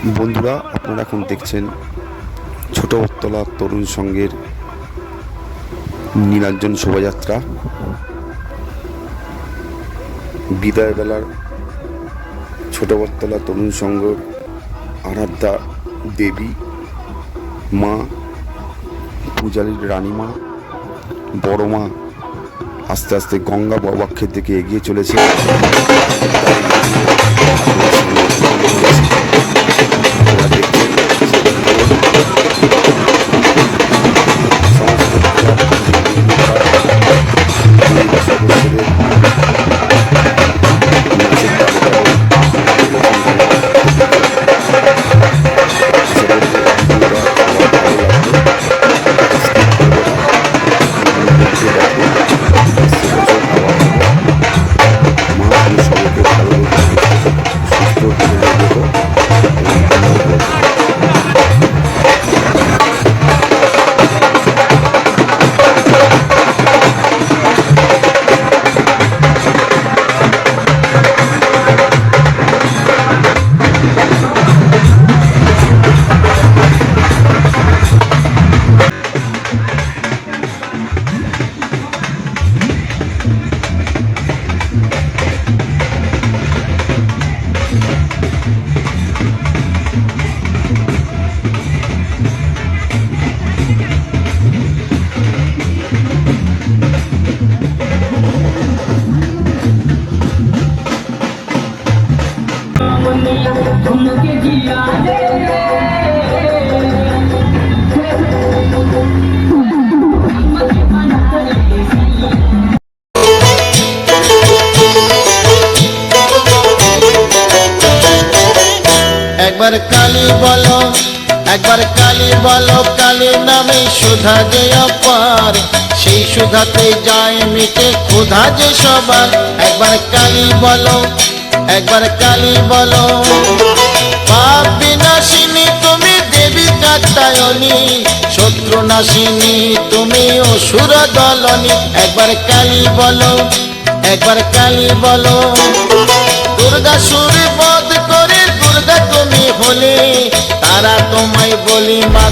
বন্ধুরা, আপনারা এখন দেখছেন ছোট বটতলা তরুণ সংঘের নীলাঞ্জন শোভাযাত্রা। বিদায়বেলার ছোট বটতলা তরুণ সংঘ আরাধ্যা দেবী মা, পূজারীর রানীমা, বড় মা আস্তে আস্তে গঙ্গা ববাক্ষের দিকে এগিয়ে চলেছে। একবার কালী বলো, একবার কালী বলো, কালী নামে সুধা যে অপার, সেই সুধাতে যায় মিটে ক্ষুধা যে সবার। একবার কালী বলো, একবার কালী বলো, পাপ বিনাশিনী তুমি দেবী কাত্যায়নী, শত্রু নাশিনী তুমি অসুর দলনী। একবার কালী বলো, একবার কালী বলো, দুর্গা সুর বধ করে দুর্গা তুমি হলে, তারা তোমায় বলি মা।